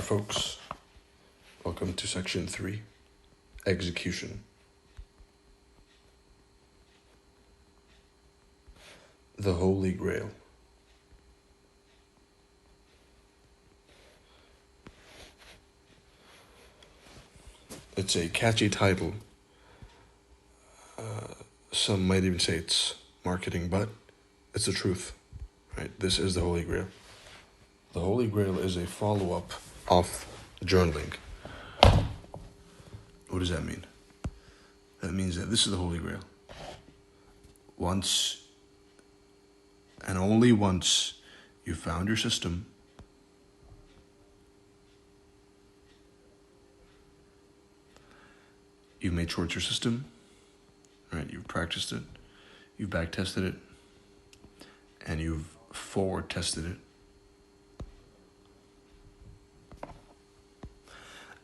folks. Welcome to section 3, execution. The Holy Grail. It's a catchy title. Some might even say it's marketing, but it's the truth, right? This is the Holy Grail. The Holy Grail is a follow-up of journaling. What does that mean? That means that this is the Holy Grail. Once and only once you found your system, you've made sure it's your system, right? You've practiced it, you've back tested it, and you've forward tested it.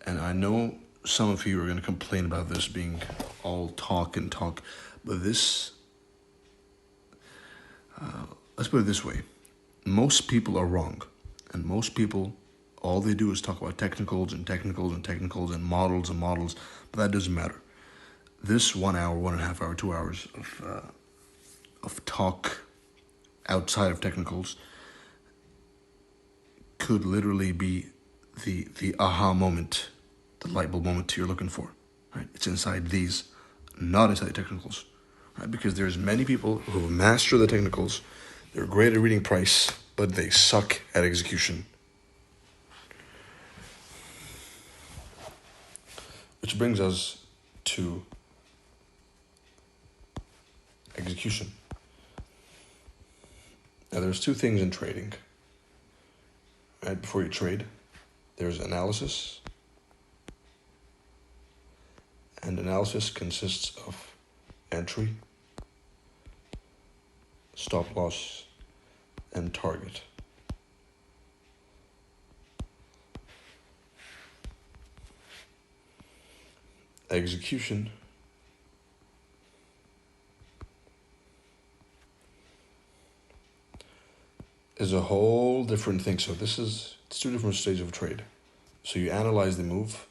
And I know some of you are going to complain about this being all talk and talk, but this, let's put it this way. Most people are wrong, and most people, all they do is talk about technicals and models, but that doesn't matter. This 1 hour, 1.5 hour, 2 hours of talk outside of technicals could literally be the aha moment, the light bulb moment you're looking for, right? It's inside these, not inside the technicals, right? Because there's many people who master the technicals, they're great at reading price, but they suck at execution. Which brings us to execution. Now, there's two things in trading. Right before you trade, there's analysis. And analysis consists of entry, stop loss, and target. Execution is a whole different thing. So it's two different stages of trade. So you analyze the move,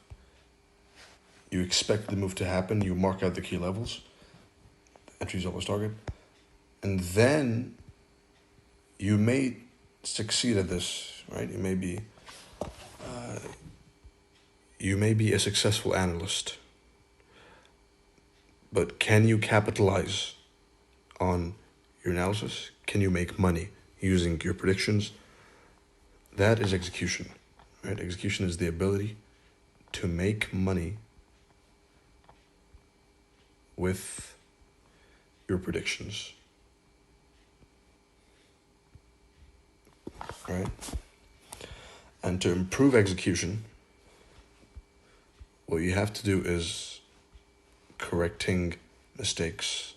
you expect the move to happen, you mark out the key levels, entry, stop loss, target, and then you may succeed at this, right? You may be a successful analyst, but can you capitalize on your analysis? Can you make money using your predictions? That is execution, right? Execution is the ability to make money with your predictions, right? And to improve execution, what you have to do is correcting mistakes.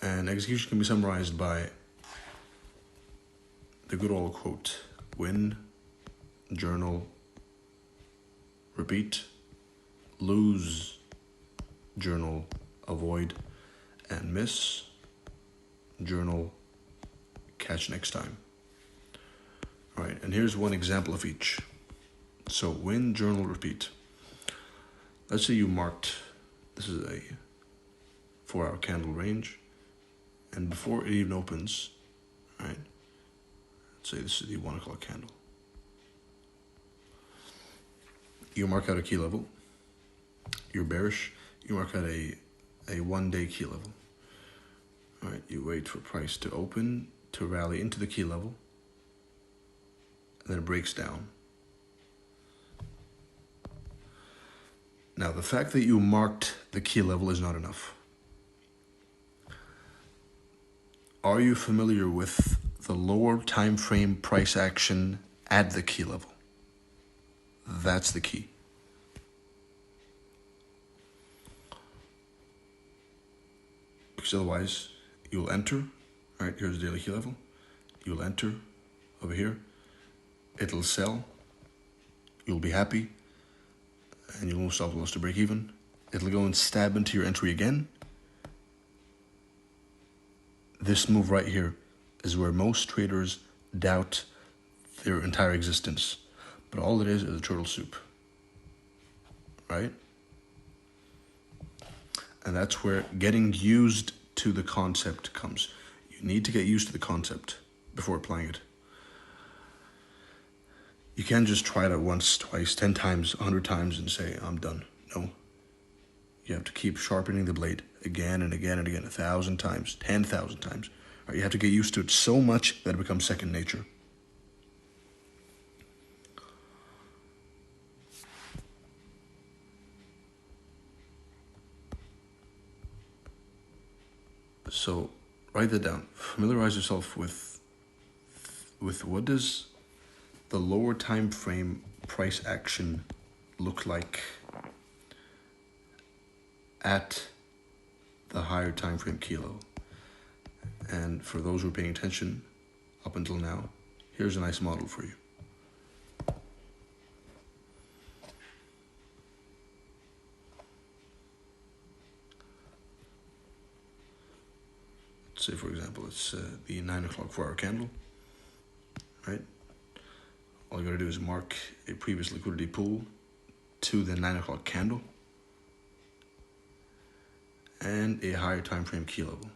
And execution can be summarized by the good old quote: win, journal, repeat, lose, journal, avoid, and miss, journal, catch next time. All right, and here's one example of each. So win, journal, repeat. Let's say you marked, this is a 4-hour candle range, and before it even opens, right, let's say this is the 1 o'clock candle. You mark out a key level. You're bearish. You mark out a 1-day key level. All right, you wait for price to open, to rally into the key level, and then it breaks down. Now, the fact that you marked the key level is not enough. Are you familiar with the lower time frame price action at the key level? That's the key. Because otherwise, you'll enter, right? Here's the daily key level. You'll enter over here. It'll sell. You'll be happy. And you'll move stop loss to break even. It'll go and stab into your entry again. this move right here is where most traders doubt their entire existence. But all it is a turtle soup, right? And that's where getting used to the concept comes. You need to get used to the concept before applying it. You can't just try it out once, twice, 10 times, 100 times and say, I'm done. No. You have to keep sharpening the blade again and again and again, 1,000 times, 10,000 times. Right? You have to get used to it so much that it becomes second nature. So write that down. Familiarize yourself with what does the lower time frame price action look like at the higher time frame key level. And for those who are paying attention up until now, here's a nice model for you. Let's say, for example, it's the 9 o'clock 4-hour candle, right? All you gotta do is mark a previous liquidity pool to the 9 o'clock candle and a higher time frame key level.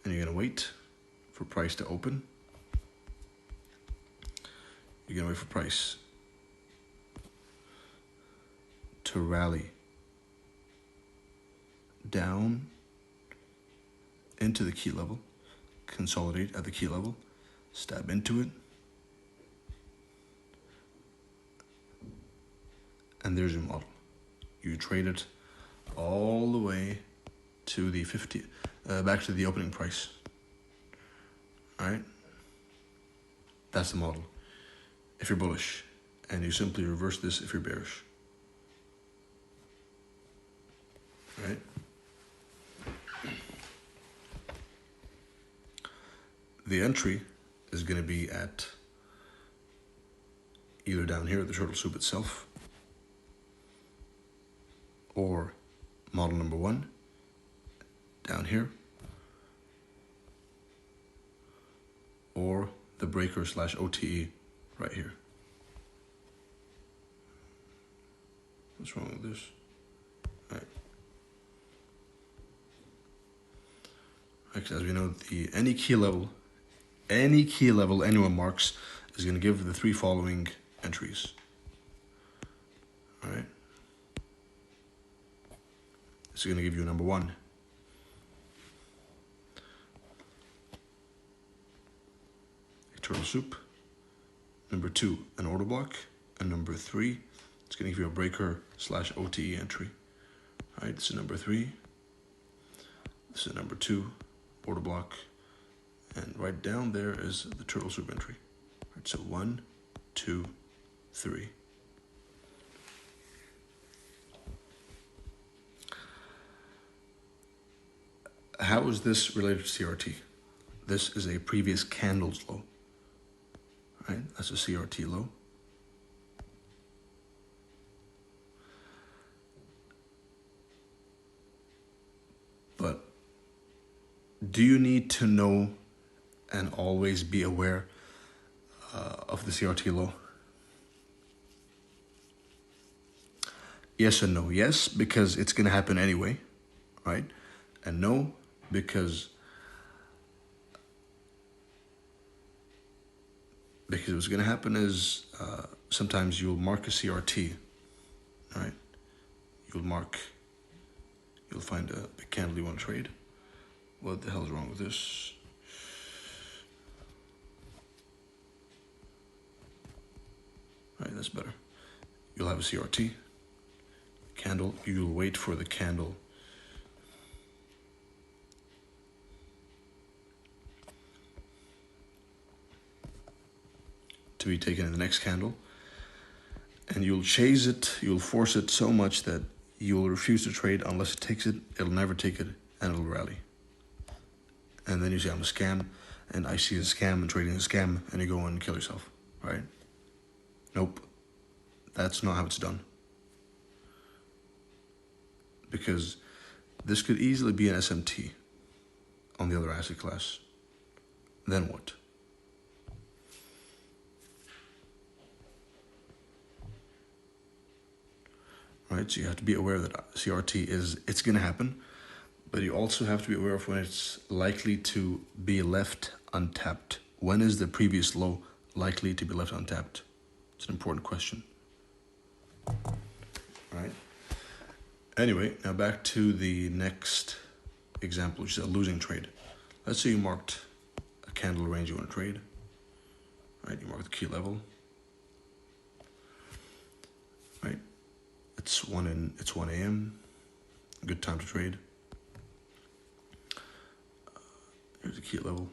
And you're gonna wait for price to open. You're gonna wait for price to rally down into the key level, consolidate at the key level, stab into it, and there's your model. You trade it all the way to the 50, back to the opening price. All right, that's the model. If you're bullish, and you simply reverse this if you're bearish. All right. The entry is going to be at either down here at the turtle soup itself, or model number 1 down here, or the breaker / OTE right here. What's wrong with this? All right. As we know, any key level anyone marks is going to give the 3 following entries. All right. It's going to give you number 1. A turtle soup. Number 2, an order block. And number 3, it's going to give you a breaker / OTE entry. All right, this is number 3. This is number 2, order block. And right down there is the turtle soup entry. All right, so 1, 2, 3. How is this related to CRT? This is a previous candle's low. Right? That's a CRT low. But do you need to know and always be aware of the CRT low? Yes and no. Yes, because it's going to happen anyway, right? And no, because what's going to happen is sometimes you'll mark a CRT, right? You'll find a big candle you want to trade. What the hell is wrong with this? All right, that's better. You'll have a CRT candle. You'll wait for the candle to be taken in the next candle, and you'll chase it, you'll force it so much that you'll refuse to trade unless it takes it. It'll never take it, and it'll rally. And then you say, I'm a scam, and I see a scam and trading a scam, and you go and kill yourself, right? Nope. That's not how it's done. Because this could easily be an SMT, on the other asset class, then what? Right, so you have to be aware that CRT it's going to happen, but you also have to be aware of when it's likely to be left untapped. When is the previous low likely to be left untapped? It's an important question. Right. Anyway, now back to the next example, which is a losing trade. Let's say you marked a candle range you want to trade. Right, you mark the key level. Right, it's 1 a.m. Good time to trade. Here's the key level.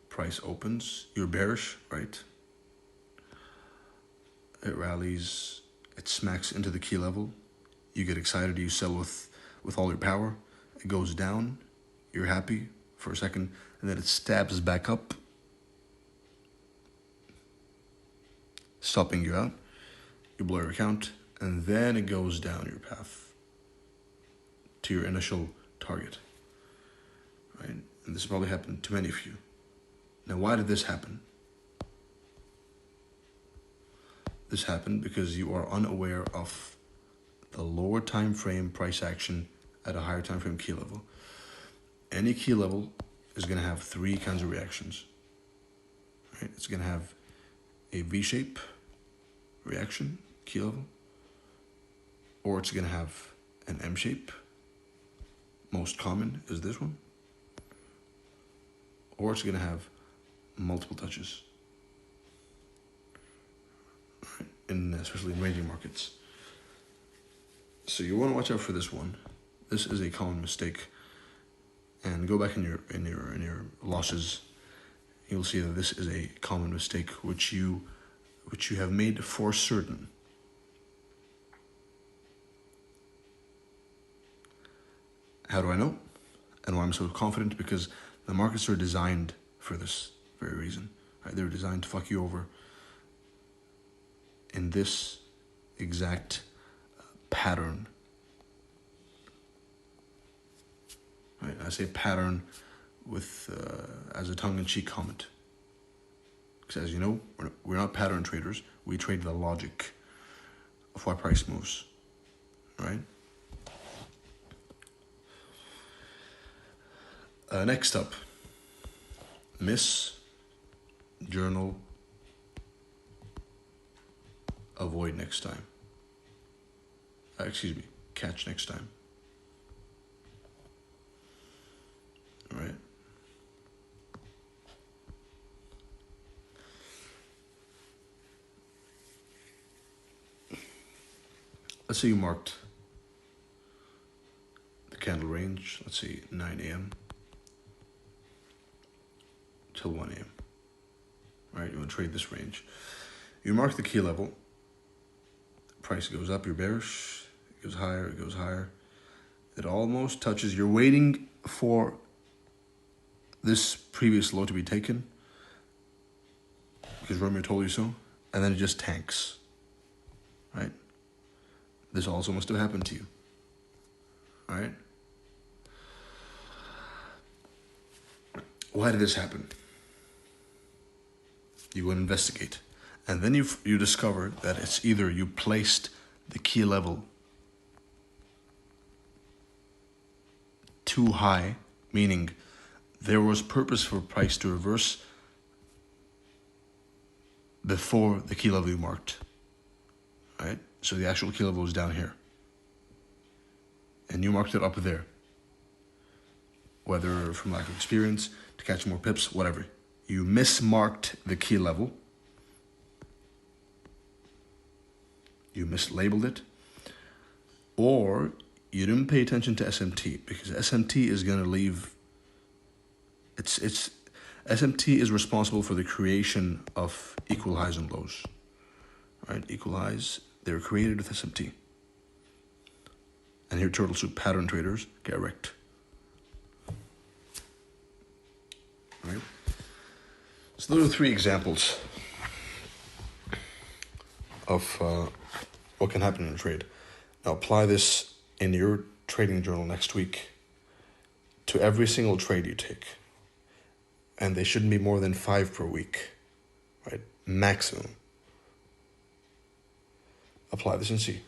Price opens. You're bearish, right? It rallies. It smacks into the key level. You get excited. You sell with all your power. It goes down. You're happy for a second, and then it stabs back up, stopping you out. You blow your account, and then it goes down your path to your initial target. Right? And this probably happened to many of you. Now, why did this happen? This happened because you are unaware of the lower time frame price action at a higher time frame key level. Any key level is going to have three kinds of reactions. Right? It's going to have a V-shape reaction, key level, or it's going to have an M-shape. Most common is this one. Or it's going to have multiple touches, right? Especially in ranging markets. So you want to watch out for this one. This is a common mistake, and go back in your losses. You'll see that this is a common mistake which you have made for certain. How do I know? And why I'm so confident? Because the markets are designed for this very reason. Right? They're designed to fuck you over in this exact pattern. Right? I say pattern with as a tongue-in-cheek comment. Because as you know, we're not pattern traders. We trade the logic of why price moves. Right? Next up, miss, journal, avoid next time. Catch next time. All right. Let's say you marked the candle range, let's say 9 a.m. till 1 a.m. Right, you want to trade this range. You mark the key level. Price goes up, you're bearish. It goes higher, it goes higher. It almost touches. You're waiting for this previous low to be taken because Romeo told you so, and then it just tanks. Right? This also must have happened to you. Right? Why did this happen? You go and investigate. And then you discover that it's either you placed the key level too high, meaning there was purpose for price to reverse before the key level you marked. Right? So the actual key level was down here. And you marked it up there. Whether from lack of experience, to catch more pips, whatever. You mismarked the key level. You mislabeled it. Or you didn't pay attention to SMT, because SMT is going to leave. SMT is responsible for the creation of equal highs and lows. Right? Equal highs, they were created with SMT. And here turtle soup pattern traders get wrecked. Right? So those are three examples of what can happen in a trade. Now apply this in your trading journal next week. to every single trade you take. And they shouldn't be more than 5 per week, right? Maximum. Apply this and see.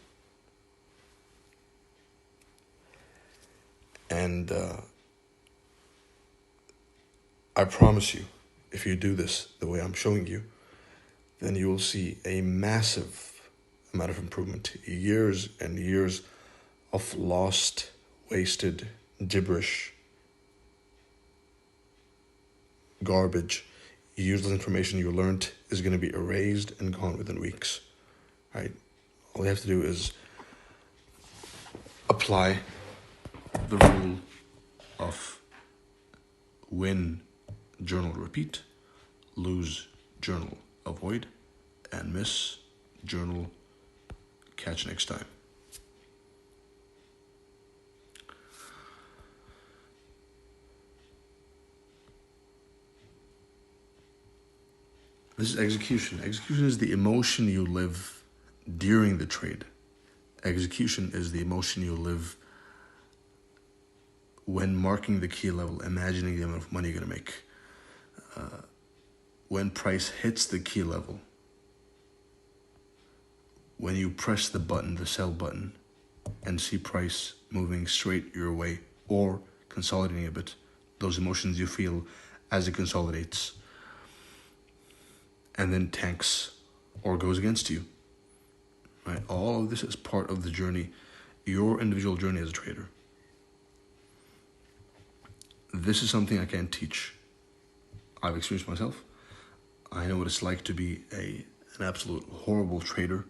And I promise you, if you do this the way I'm showing you, then you will see a massive amount of improvement. Years and years of lost, wasted, gibberish, garbage, useless information you learned is going to be erased and gone within weeks, right? All you have to do is apply the rule of win, journal, repeat, lose, journal, avoid, and miss, journal, catch next time. This is execution. Execution is the emotion you live during the trade. Execution is the emotion you live when marking the key level, imagining the amount of money you're going to make. When price hits the key level, when you press the button, the sell button, and see price moving straight your way or consolidating a bit, those emotions you feel as it consolidates and then tanks or goes against you, right? All of this is part of the journey, your individual journey as a trader. This is something I can't teach. I've experienced myself. I know what it's like to be an absolute horrible trader.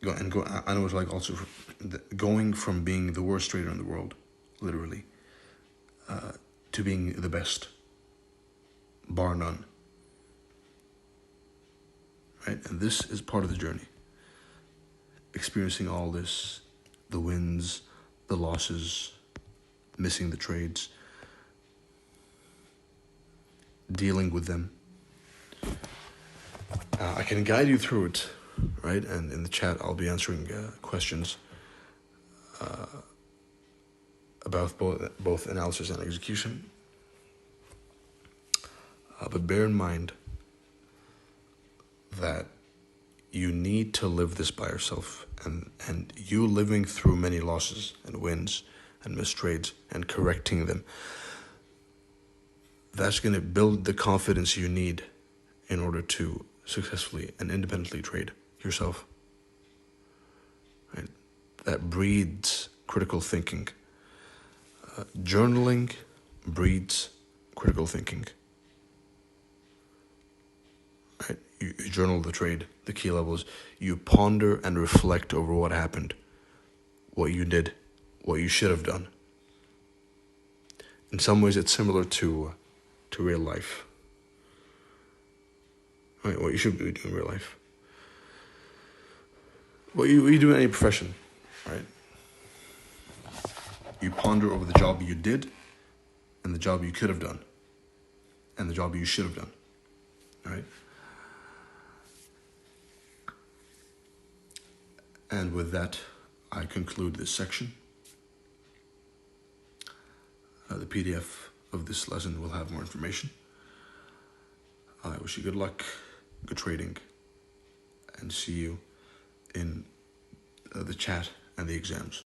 I know what it's like also going from being the worst trader in the world, literally, to being the best, bar none. Right? And this is part of the journey. Experiencing all this, the wins, the losses, missing the trades, dealing with them. I can guide you through it, right? And in the chat, I'll be answering questions about both analysis and execution. But bear in mind that you need to live this by yourself, and you living through many losses and wins and missed trades and correcting them, that's going to build the confidence you need in order to successfully and independently trade yourself. Right? That breeds critical thinking. Journaling breeds critical thinking. Right? You journal the trade, the key levels. You ponder and reflect over what happened, what you did, what you should have done. In some ways, it's similar to real life. Right? What you should be doing in real life. What you do in any profession, right? You ponder over the job you did, and the job you could have done, and the job you should have done, right? And with that, I conclude this section. The PDF of this lesson will have more information. I wish you good luck, good trading, and see you in the chat and the exams.